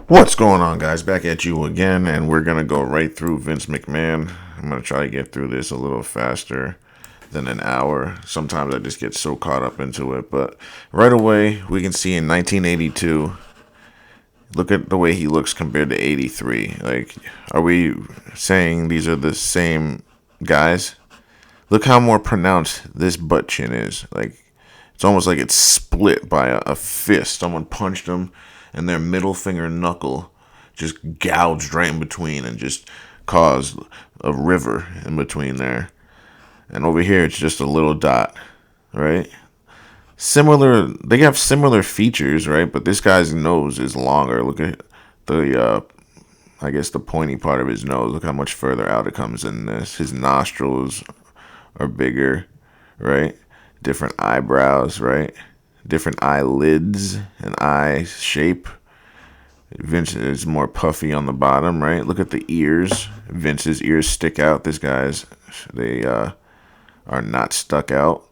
What's going on, guys? Back at you again, and we're gonna go right through Vince McMahon. I'm gonna try to get through this a little faster than an hour. Sometimes I just get so caught up into it, but right away we can see in 1982. Look at the way he looks compared to 83. Like, are we saying these are the same guys? Look how more pronounced this butt chin is. Like, it's almost like it's split by a fist. Someone punched him, and their middle finger knuckle just gouged right in between and just caused a river in between there. And over here, it's just a little dot, right? Similar, they have similar features, right? But this guy's nose is longer. Look at I guess the pointy part of his nose. Look how much further out it comes in this. His nostrils are bigger, right? Different eyebrows, right? Different eyelids and eye shape. Vince is more puffy on the bottom, right? Look at the ears. Vince's ears stick out. This guy's, they are not stuck out.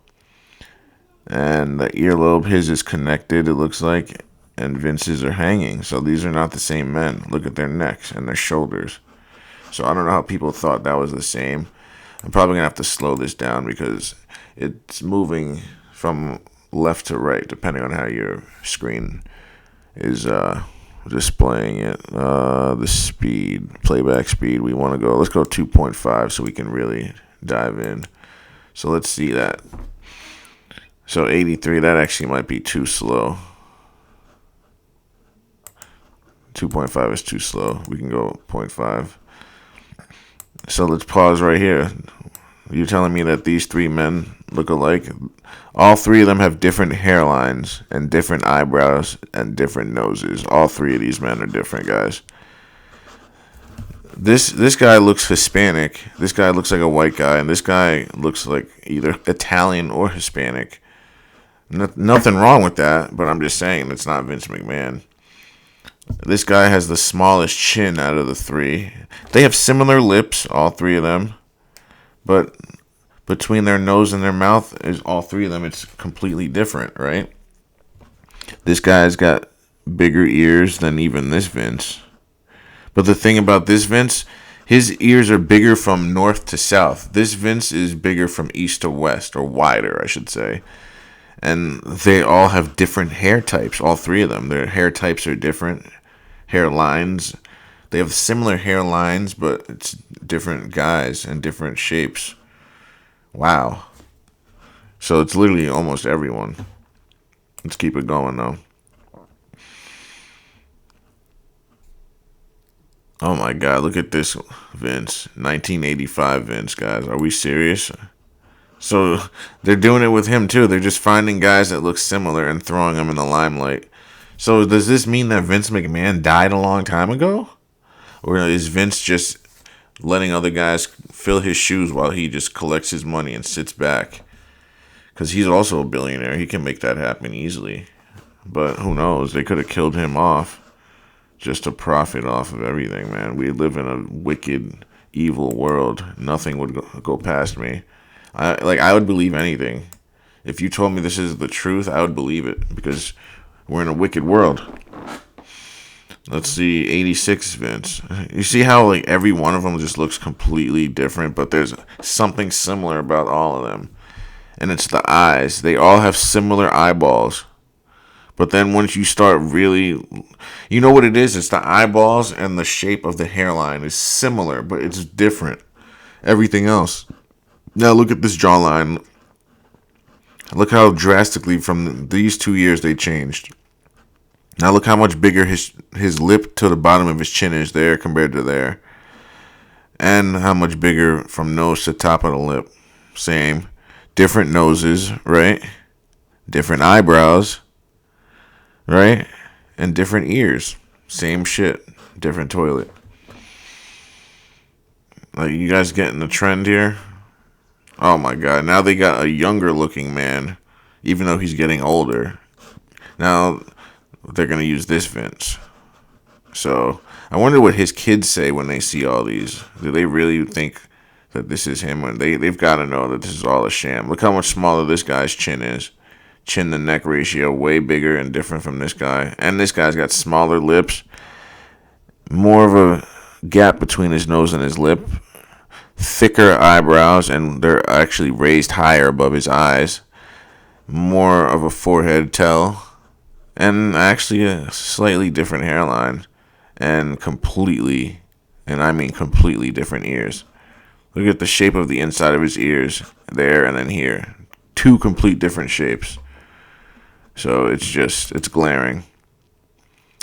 And the earlobe, his is connected, it looks like, and Vince's are hanging. So these are not the same men. Look at their necks and their shoulders. So I don't know how people thought that was the same. I'm probably going to have to slow this down because it's moving from left to right, depending on how your screen is displaying it. The speed, playback speed, we want to go. Let's go 2.5 so we can really dive in. So let's see that. So 83, that actually might be too slow. 2.5 is too slow. We can go 0.5. So let's pause right here. You're telling me that these three men look alike? All three of them have different hairlines and different eyebrows and different noses. All three of these men are different, guys. This guy looks Hispanic. This guy looks like a white guy, and this guy looks like either Italian or Hispanic. Nothing wrong with that, but I'm just saying it's not Vince McMahon. This guy has the smallest chin out of the three. They have similar lips, all three of them, but between their nose and their mouth, is all three of them, it's completely different, right? This guy's got bigger ears than even this Vince. But the thing about this Vince, his ears are bigger from north to south. This Vince is bigger from east to west, or wider, I should say. And they all have different hair types, all three of them. Their hair types are different. Hair lines. They have similar hair lines, but it's different guys and different shapes. Wow. So it's literally almost everyone. Let's keep it going, though. Oh my God, look at this Vince. 1985 Vince, guys. Are we serious? So they're doing it with him too. They're just finding guys that look similar and throwing them in the limelight. So does this mean that Vince McMahon died a long time ago? Or is Vince just letting other guys fill his shoes while he just collects his money and sits back? Because he's also a billionaire. He can make that happen easily. But who knows? They could have killed him off just to profit off of everything, man. We live in a wicked, evil world. Nothing would go past me. I would believe anything. If you told me this is the truth, I would believe it because we're in a wicked world. Let's see, 86 Vince. You see how like every one of them just looks completely different, but there's something similar about all of them. And it's the eyes. They all have similar eyeballs. But then once you start really, you know what it is? It's the eyeballs and the shape of the hairline is similar, but it's different. Everything else. Now look at this jawline. Look how drastically from these 2 years they changed. Now look how much bigger his lip to the bottom of his chin is there compared to there. And how much bigger from nose to top of the lip. Same. Different noses, right? Different eyebrows, right? And different ears. Same shit. Different toilet. Like, you guys getting the trend here? Oh my God. Now they got a younger looking man, even though he's getting older. Now they're going to use this Vince. So I wonder what his kids say when they see all these. Do they really think that this is him? And they've got to know that this is all a sham. Look how much smaller this guy's chin is. Chin to neck ratio way bigger and different from this guy. And this guy's got smaller lips More of a gap between his nose and his lip. Thicker eyebrows, and they're actually raised higher above his eyes. More of a forehead tell. And actually a slightly different hairline. And completely, and I mean completely different ears. Look at the shape of the inside of his ears. There and then here. Two complete different shapes. So it's glaring.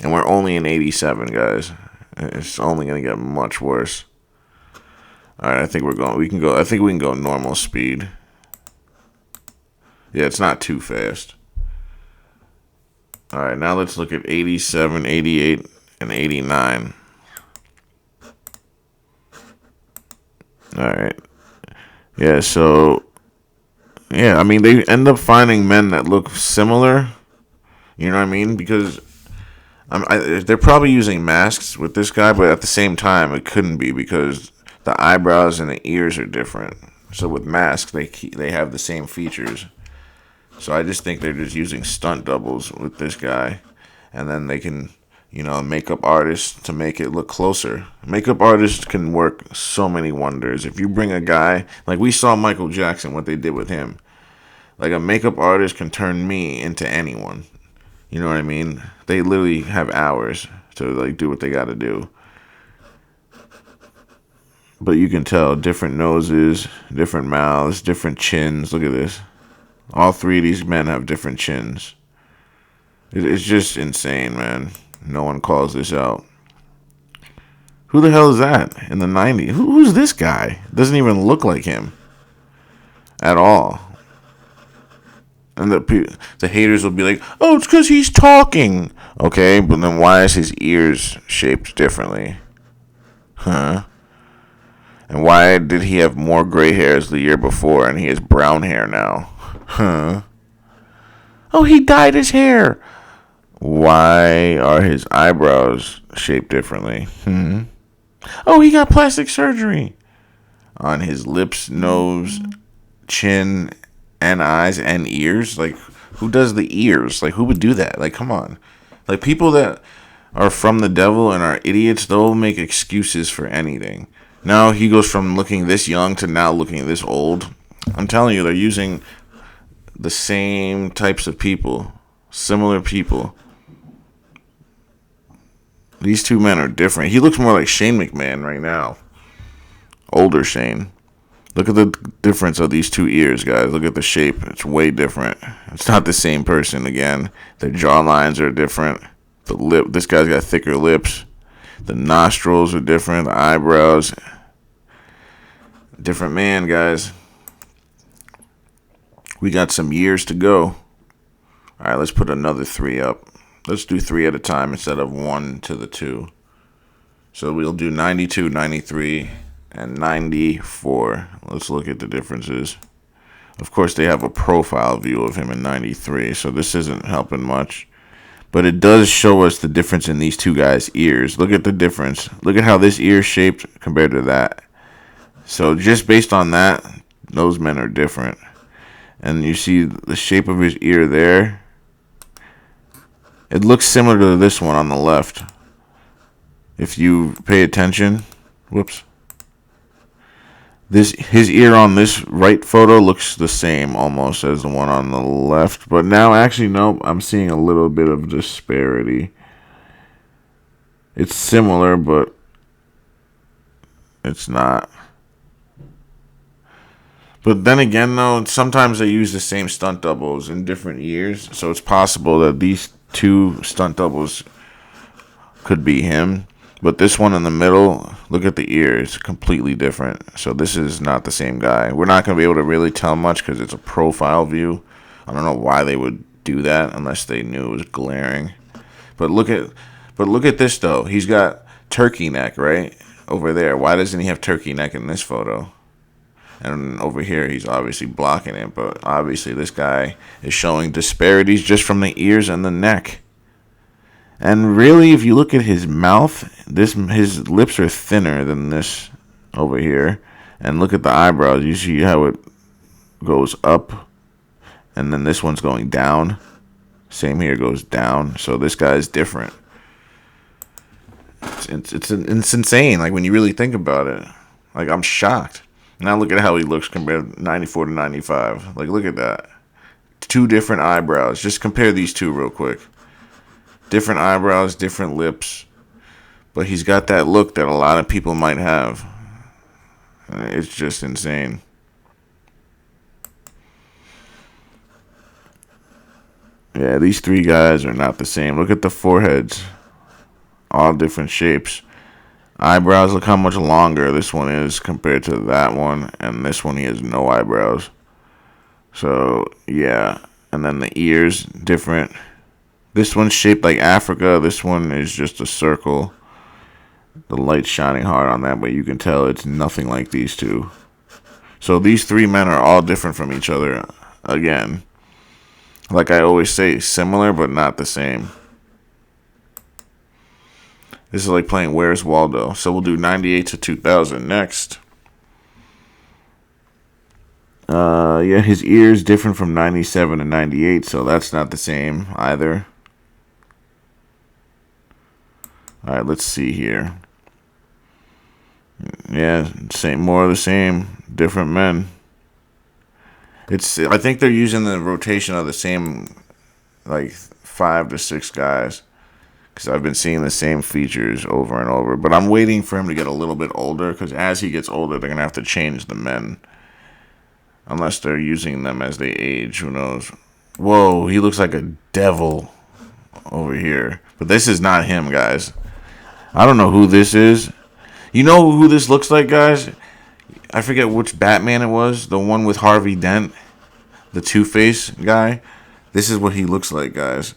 And we're only in 87, guys. It's only going to get much worse. All right, I think we can go normal speed. Yeah, it's not too fast. All right, now let's look at 87, 88, and 89. All right. Yeah, so yeah, I mean they end up finding men that look similar. You know what I mean? Because they're probably using masks with this guy, but at the same time, it couldn't be because the eyebrows and the ears are different. So with masks, they have the same features. So I just think they're just using stunt doubles with this guy, and then they can, makeup artists to make it look closer. Makeup artists can work so many wonders. If you bring a guy like we saw Michael Jackson, what they did with him, like a makeup artist can turn me into anyone. You know what I mean? They literally have hours to like do what they got to do. But you can tell different noses, different mouths, different chins. Look at this. All three of these men have different chins. It's just insane, man. No one calls this out. Who the hell is that in the 90s? Who's this guy? Doesn't even look like him at all. And the haters will be like, oh, it's because he's talking. Okay, but then why is his ears shaped differently? Huh? And why did he have more gray hairs the year before and he has brown hair now? Huh? Oh, he dyed his hair. Why are his eyebrows shaped differently? Oh, he got plastic surgery. On his lips, nose, chin, and eyes and ears. Like, who does the ears? Like, who would do that? Like, come on. Like, people that are from the devil and are idiots, they'll make excuses for anything. Now he goes from looking this young to now looking this old. I'm telling you, they're using the same types of people, similar people. These two men are different. He looks more like Shane McMahon right now. Older Shane. Look at the difference of these two ears, guys. Look at the shape. It's way different. It's not the same person again. Their jawlines are different. The lip. This guy's got thicker lips. The nostrils are different. The eyebrows. Different man, guys. We got some years to go. All right, let's put another 3 up. Let's do 3 at a time instead of 1 to the 2. So we'll do 92, 93, and 94. Let's look at the differences. Of course, they have a profile view of him in 93, so this isn't helping much. But it does show us the difference in these two guys' ears. Look at the difference. Look at how this ear is shaped compared to that. So just based on that, those men are different. And you see the shape of his ear there. It looks similar to this one on the left. If you pay attention. Whoops. His ear on this right photo looks the same almost as the one on the left. But now, actually, no, I'm seeing a little bit of disparity. It's similar, but it's not. But then again, though, sometimes they use the same stunt doubles in different years. So it's possible that these two stunt doubles could be him. But this one in the middle, look at the ears, completely different. So this is not the same guy. We're not going to be able to really tell much because it's a profile view. I don't know why they would do that unless they knew it was glaring. But look at this, though. He's got turkey neck, right? Over there. Why doesn't he have turkey neck in this photo? And over here, he's obviously blocking it. But obviously, this guy is showing disparities just from the ears and the neck. And really, if you look at his mouth, his lips are thinner than this over here. And look at the eyebrows. You see how it goes up. And then this one's going down. Same here, goes down. So this guy is different. It's insane. Like when you really think about it, like I'm shocked. Now look at how he looks compared to 94 to 95. Like look at that. Two different eyebrows. Just compare these two real quick. Different eyebrows, different lips, but he's got that look that a lot of people might have. It's just insane. Yeah, these three guys are not the same. Look at the foreheads. All different shapes. Eyebrows, look how much longer this one is compared to that one. And this one, he has no eyebrows. So, yeah. And then the ears, different. This one's shaped like Africa. This one is just a circle. The light shining hard on that, but you can tell it's nothing like these two. So these three men are all different from each other. Again, like I always say, similar but not the same. This is like playing Where's Waldo. So we'll do 98 to 2000 next. Yeah, his ears different from 97 to 98, so that's not the same either. All right, let's see here. Yeah, same, more of the same, different men. I think they're using the rotation of the same, like 5 to 6 guys, because I've been seeing the same features over and over. But I'm waiting for him to get a little bit older, because as he gets older, they're gonna have to change the men, unless they're using them as they age. Who knows? Whoa, he looks like a devil over here, but this is not him, guys. I don't know who this is. You know who this looks like, guys? I forget which Batman it was. The one with Harvey Dent. The Two-Face guy. This is what he looks like, guys.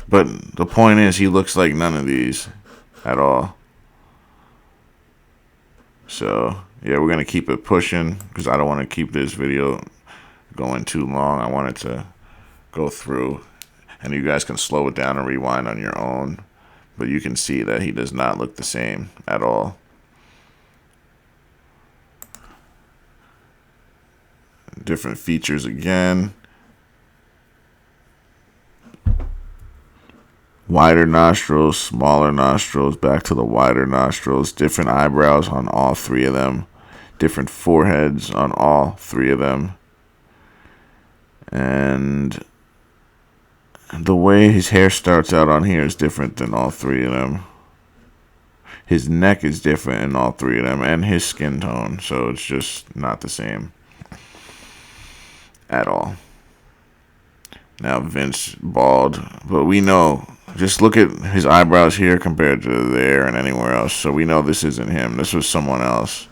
But the point is, he looks like none of these at all. So, yeah, we're going to keep it pushing, because I don't want to keep this video going too long. I want it to go through, and you guys can slow it down and rewind on your own. But you can see that he does not look the same at all. Different features again. Wider nostrils, smaller nostrils, back to the wider nostrils. Different eyebrows on all three of them. Different foreheads on all three of them. And the way his hair starts out on here is different than all three of them. His neck is different in all three of them, and his skin tone. So it's just not the same at all. Now Vince bald, but we know, just look at his eyebrows here compared to there and anywhere else. So we know this isn't him. This was someone else.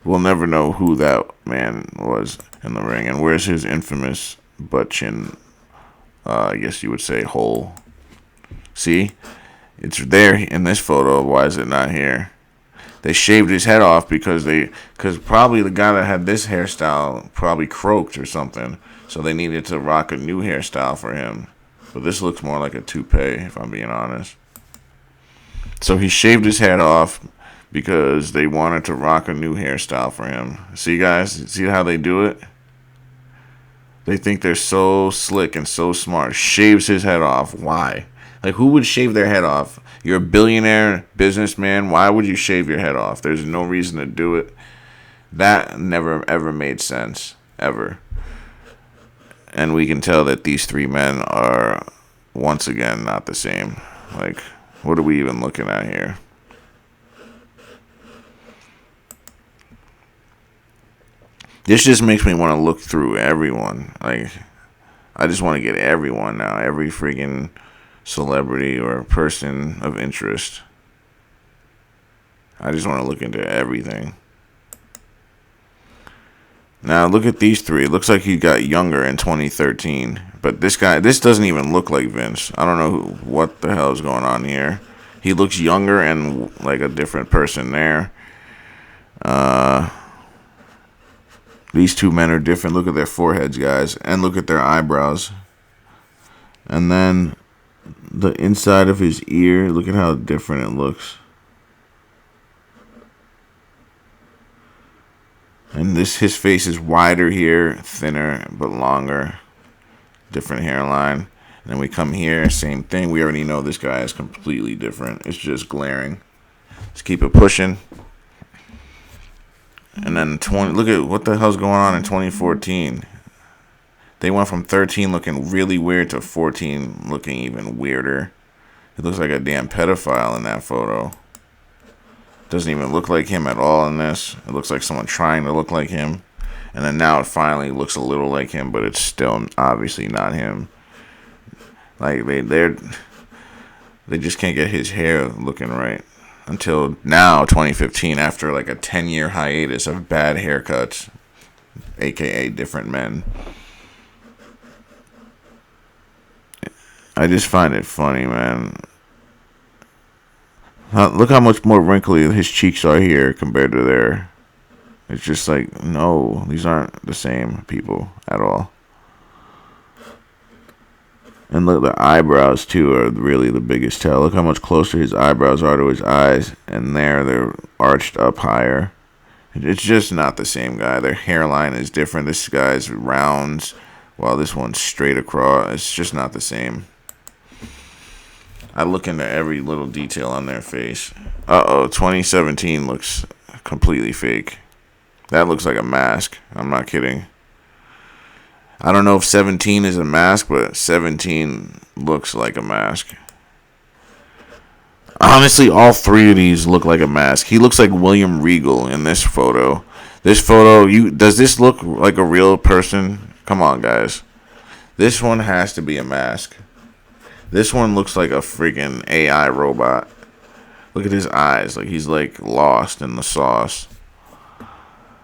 We'll never know who that man was in the ring. And where's his infamous butt chin, I guess you would say, hole? See? It's there in this photo. Why is it not here? They shaved his head off because probably the guy that had this hairstyle probably croaked or something. So they needed to rock a new hairstyle for him. But this looks more like a toupee, if I'm being honest. So he shaved his head off because they wanted to rock a new hairstyle for him. See, guys? See how they do it? They think they're so slick and so smart. Shaves his head off. Why? Like, who would shave their head off? You're a billionaire businessman. Why would you shave your head off? There's no reason to do it. That never, ever made sense. Ever. And we can tell that these three men are, once again, not the same. Like, what are we even looking at here? This just makes me want to look through everyone. Like, I just want to get everyone now. Every freaking celebrity or person of interest. I just want to look into everything. Now, look at these three. It looks like he got younger in 2013. But this guy, this doesn't even look like Vince. I don't know what the hell is going on here. He looks younger and like a different person there. These two men are different. Look at their foreheads, guys. And look at their eyebrows. And then the inside of his ear. Look at how different it looks. And his face is wider here, thinner, but longer. Different hairline. And then we come here, same thing. We already know this guy is completely different. It's just glaring. Let's keep it pushing. And then look at what the hell's going on in 2014. They went from 13 looking really weird to 14 looking even weirder. He looks like a damn pedophile in that photo. Doesn't even look like him at all in this. It looks like someone trying to look like him. And then now it finally looks a little like him, but it's still obviously not him. Like they just can't get his hair looking right. Until now, 2015, after like a 10-year hiatus of bad haircuts, aka different men. I just find it funny, man. Look how much more wrinkly his cheeks are here compared to there. It's just like, no, these aren't the same people at all. And look, the eyebrows, too, are really the biggest tell. Look how much closer his eyebrows are to his eyes. And there, they're arched up higher. It's just not the same guy. Their hairline is different. This guy's rounds, while this one's straight across. It's just not the same. I look into every little detail on their face. 2017 looks completely fake. That looks like a mask. I'm not kidding. I don't know if 17 is a mask, but 17 looks like a mask. Honestly, all three of these look like a mask. He looks like William Regal in this photo. This photo, does this look like a real person? Come on, guys. This one has to be a mask. This one looks like a freaking AI robot. Look at his eyes. Like he's like lost in the sauce.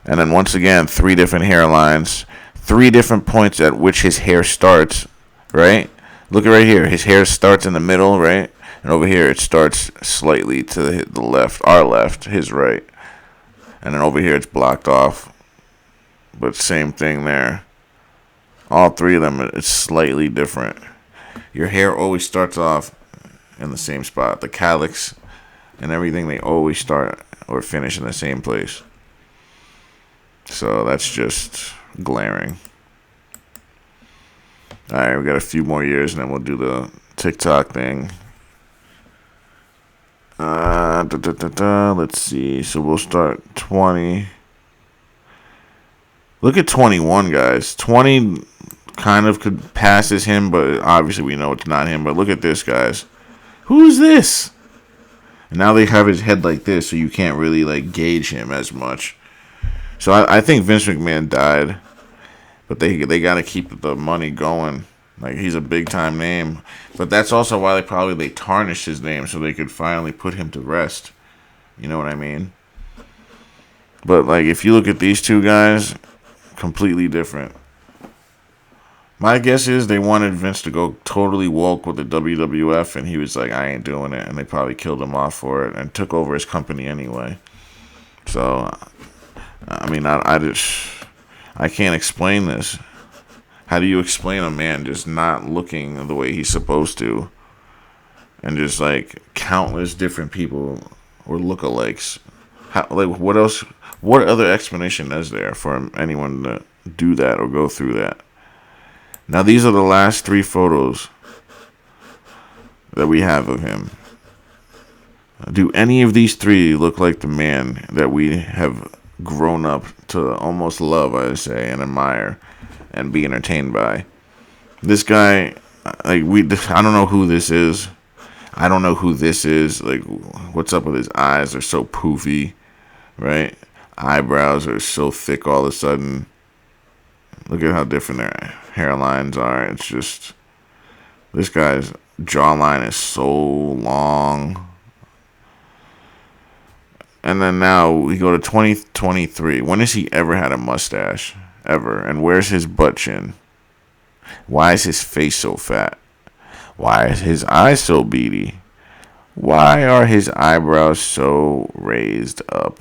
And then once again, 3 different hairlines. 3 different points at which his hair starts, right? Look at right here. His hair starts in the middle, right? And over here, it starts slightly to the left, our left, his right. And then over here, it's blocked off. But same thing there. All 3 of them, it's slightly different. Your hair always starts off in the same spot. The calyx and everything, they always start or finish in the same place. So that's just glaring. Alright, we got a few more years and then we'll do the TikTok thing. Let's see. So we'll start 20. Look at 21, guys. 20 kind of could pass as him, but obviously we know it's not him. But look at this, guys. Who's this? And now they have his head like this, so you can't really like gauge him as much. So I think Vince McMahon died, but they got to keep the money going. Like he's a big time name, but that's also why they tarnished his name so they could finally put him to rest. You know what I mean? But like if you look at these 2 guys, completely different. My guess is they wanted Vince to go totally woke with the WWF, and he was like, I ain't doing it, and they probably killed him off for it and took over his company anyway. So, I mean, I can't explain this. How do you explain a man just not looking the way he's supposed to, and just like countless different people or lookalikes? What else? What other explanation is there for anyone to do that or go through that? Now these are the last 3 photos that we have of him. Do any of these 3 look like the man that we have grown up to almost love, I would say, and admire and be entertained by? This guy, I don't know who this is. I don't know who this is. Like, what's up with his eyes? They're so poofy, right? Eyebrows are so thick all of a sudden. Look at how different their hairlines are. It's just, this guy's jawline is so long. And then now we go to 2023. When has he ever had a mustache? Ever. And where's his butt chin? Why is his face so fat? Why is his eyes so beady? Why are his eyebrows so raised up?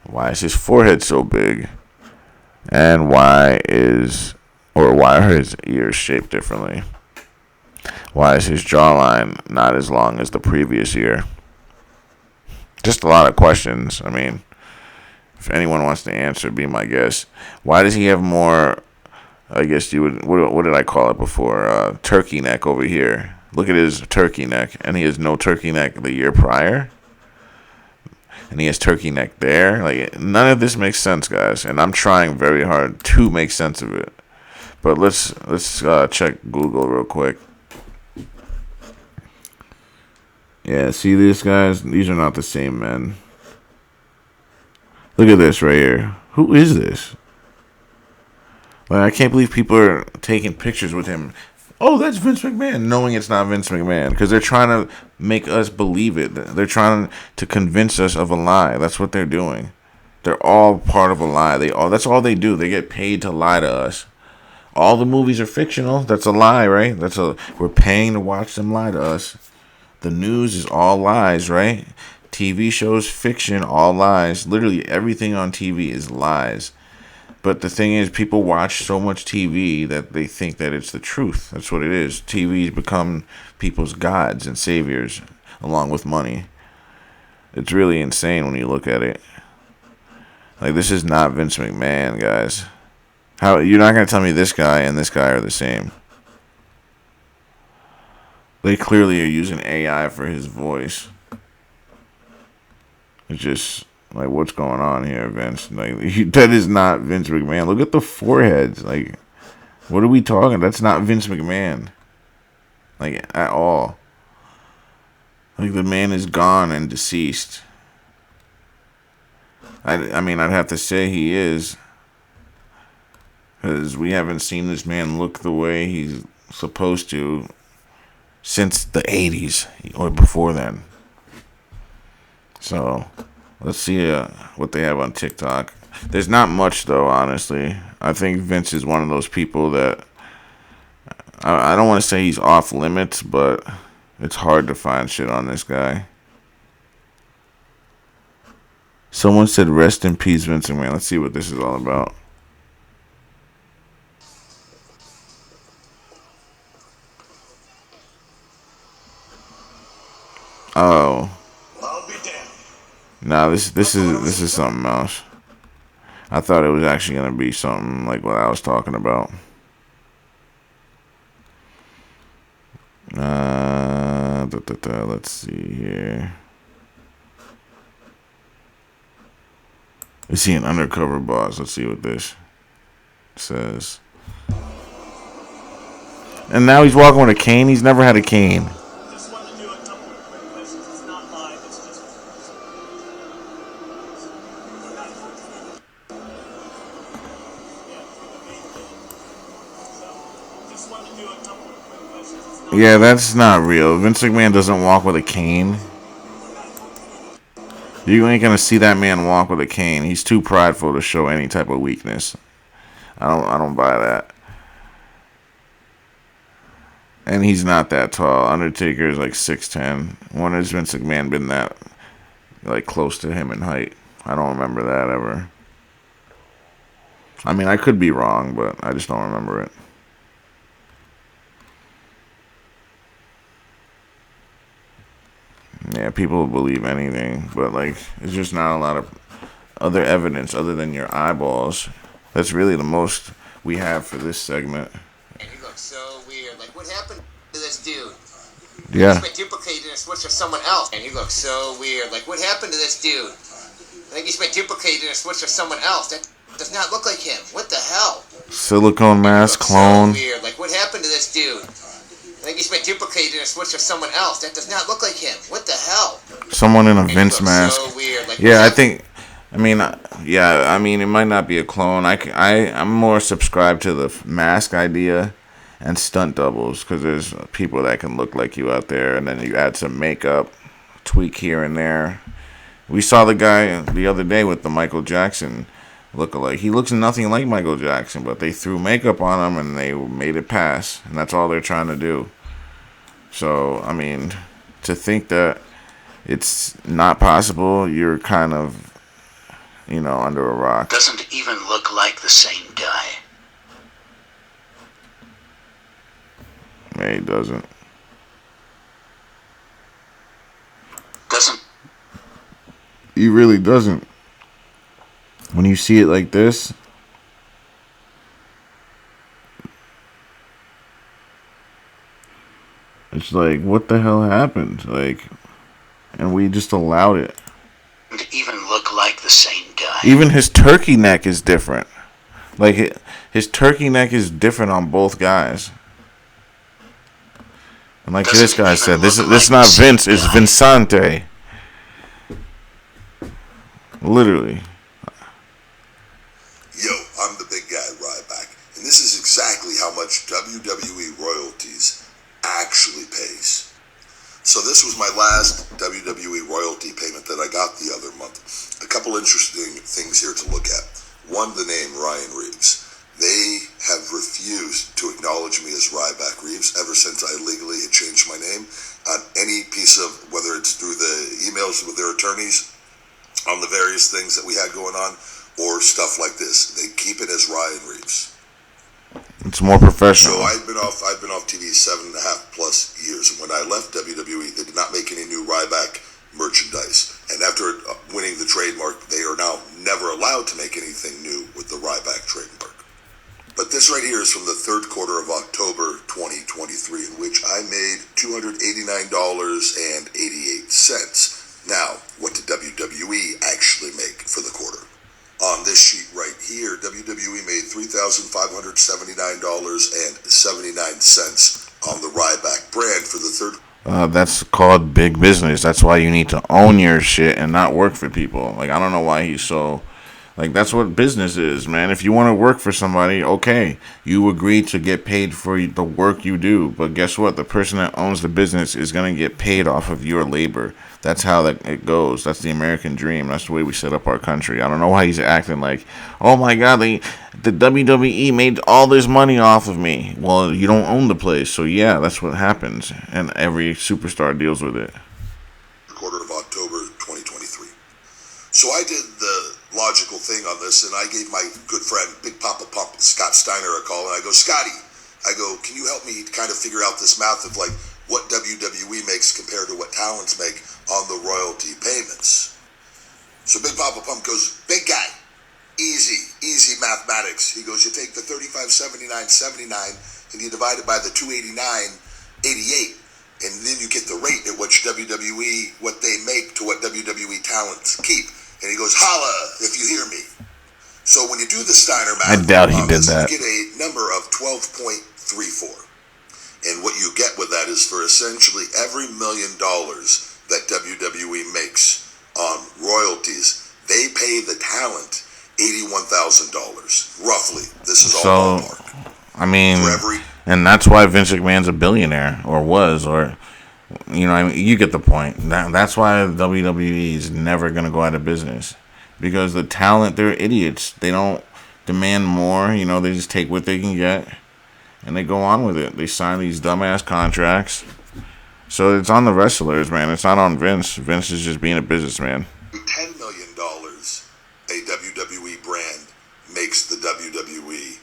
Why is his forehead so big? And why are his ears shaped differently? Why is his jawline not as long as the previous year? Just a lot of questions. I mean, if anyone wants to answer, be my guest. Why does he have more I guess you would. What did I call it before? Turkey neck over here. Look at his turkey neck, and he has no turkey neck the year prior, and he has turkey neck there. Like none of this makes sense, guys. And I'm trying very hard to make sense of it. But let's check Google real quick. Yeah, see this, guys? These are not the same men. Look at this right here. Who is this? Like, I can't believe people are taking pictures with him. Oh, that's Vince McMahon, knowing it's not Vince McMahon, because they're trying to make us believe it. They're trying to convince us of a lie. That's what they're doing. They're all part of a lie. That's all they do. They get paid to lie to us. All the movies are fictional. That's a lie, right? We're paying to watch them lie to us. The news is all lies, right? TV shows, fiction, all lies. Literally everything on TV is lies. But the thing is, people watch so much TV that they think that it's the truth. That's what it is. TV's become people's gods and saviors, along with money. It's really insane when you look at it. Like, this is not Vince McMahon, guys. How you're not gonna tell me this guy and this guy are the same? They clearly are using AI for his voice. It's just like, what's going on here, Vince? Like, that is not Vince McMahon. Look at the foreheads. Like, what are we talking? That's not Vince McMahon. Like, at all. Like, the man is gone and deceased. I mean, I'd have to say he is. Because we haven't seen this man look the way he's supposed to since the 80s or before then. So, let's see what they have on TikTok. There's not much, though, honestly. I think Vince is one of those people that I don't want to say he's off limits, but it's hard to find shit on this guy. Someone said, rest in peace, Vince McMahon. Let's see what this is all about. Oh. Nah, this is something else. I thought it was actually gonna be something like what I was talking about. Let's see here. Is he an undercover boss? Let's see what this says. And now he's walking with a cane. He's never had a cane. Yeah, that's not real. Vince McMahon doesn't walk with a cane. You ain't gonna see that man walk with a cane. He's too prideful to show any type of weakness. I don't buy that. And he's not that tall. Undertaker is like 6'10". When has Vince McMahon been that like close to him in height? I don't remember that ever. I mean, I could be wrong, but I just don't remember it. Yeah, people believe anything, but like, there's just not a lot of other evidence other than your eyeballs. That's really the most we have for this segment. And he looks so weird. Like, what happened to this dude? Yeah. He's been duplicated and switched to someone else. And he looks so weird. Like, what happened to this dude? I think he's been duplicated and switched to someone else. That does not look like him. What the hell? Silicone mask clone. So weird. Like, what happened to this dude? I think he's been duplicated and switched to someone else. That does not look like him. What the hell? Someone in a Vince mask. So weird. Like, yeah, I think. I mean, yeah. I mean, it might not be a clone. I'm more subscribed to the mask idea and stunt doubles, because there's people that can look like you out there, and then you add some makeup, tweak here and there. We saw the guy the other day with the Michael Jackson look-alike. He looks nothing like Michael Jackson, but they threw makeup on him and they made it pass, and that's all they're trying to do. So, I mean, to think that it's not possible, you're kind of, under a rock. Doesn't even look like the same guy. Yeah, he doesn't. He really doesn't. When you see it like this, It's like, what the hell happened? Like, and we just allowed it. Even look like the same guy. Even his turkey neck is different. Like, his turkey neck is different on both guys. And like this guy said, this is not Vince, it's Vincente. Literally. Yo, I'm the big guy, Ryback, and this is exactly how much WWE royalties actually pays. So this was my last WWE royalty payment that I got the other month. A couple interesting things here to look at. One, the name Ryan Reeves. They have refused to acknowledge me as Ryback Reeves ever since I legally had changed my name on any piece of, whether it's through the emails with their attorneys on the various things that we had going on, or stuff like this. They keep it as Ryan Reeves. It's more professional. So I've been off TV 7.5+ years, and when I left WWE, they did not make any new Ryback merchandise. And after winning the trademark, they are now never allowed to make anything new with the Ryback trademark. But this right here is from the third quarter of October 2023, in which I made $289.88. Now, what did WWE actually make for the quarter? On this sheet right here, WWE made $3,579.79 on the Ryback brand for the third. That's called big business. That's why you need to own your shit and not work for people. Like, I don't know why he's so... Like, that's what business is, man. If you want to work for somebody, okay, you agree to get paid for the work you do. But guess what? The person that owns the business is going to get paid off of your labor. That's how it goes. That's the American dream. That's the way we set up our country. I don't know why he's acting like, oh my God, the WWE made all this money off of me. Well, you don't own the place. So, yeah, that's what happens. And every superstar deals with it. Quarter of October 2023. So I did the logical thing on this, and I gave my good friend Big Papa Pump Scott Steiner a call, and I go, Scotty, can you help me kind of figure out this math of like what WWE makes compared to what talents make on the royalty payments? So Big Papa Pump goes, big guy, easy mathematics. He goes, you take the 35.79.79 and you divide it by the 289.88, and then you get the rate at which WWE, what they make to what WWE talents keep. And he goes, holla, if you hear me. So when you do the Steiner math, I doubt he did that. You get a number of 12.34. And what you get with that is for essentially every $1 million that WWE makes on royalties, they pay the talent $81,000, roughly. This is all ballpark. I mean, and that's why Vince McMahon's a billionaire, or was, or... You know, I mean, you get the point. That's why WWE is never going to go out of business. Because the talent, they're idiots. They don't demand more. You know, they just take what they can get. And they go on with it. They sign these dumbass contracts. So it's on the wrestlers, man. It's not on Vince. Vince is just being a businessman. $10 million a WWE brand makes the WWE.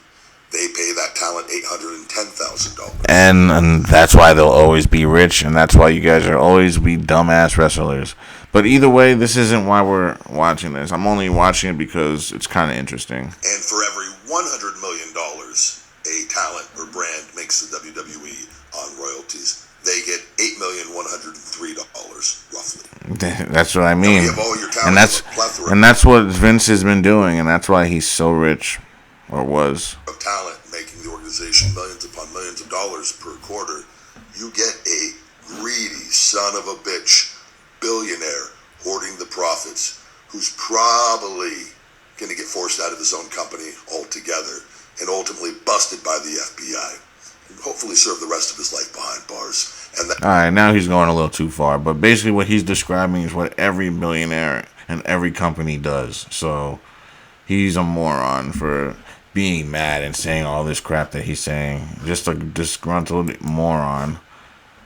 They pay that talent $810,000. And that's why they'll always be rich, and that's why you guys will always be dumbass wrestlers. But either way, this isn't why we're watching this. I'm only watching it because it's kind of interesting. And for every $100 million a talent or brand makes the WWE on royalties, they get $8,103 roughly. That's what I mean. And that's what Vince has been doing, and that's why he's so rich. Or was. Of talent making the organization millions upon millions of dollars per quarter, you get a greedy son of a bitch billionaire hoarding the profits who's probably going to get forced out of his own company altogether and ultimately busted by the FBI and hopefully serve the rest of his life behind bars. And all right, now he's going a little too far, but basically what he's describing is what every billionaire and every company does. So he's a moron for being mad and saying all this crap that he's saying. Just a disgruntled moron.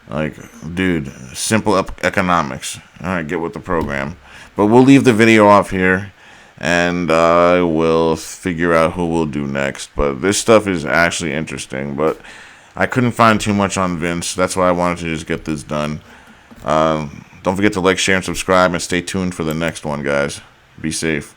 Like, dude, simple economics. Alright, get with the program. But we'll leave the video off here, and we'll figure out who we'll do next. But this stuff is actually interesting, but I couldn't find too much on Vince. That's why I wanted to just get this done. Don't forget to like, share, and subscribe, and stay tuned for the next one, guys. Be safe.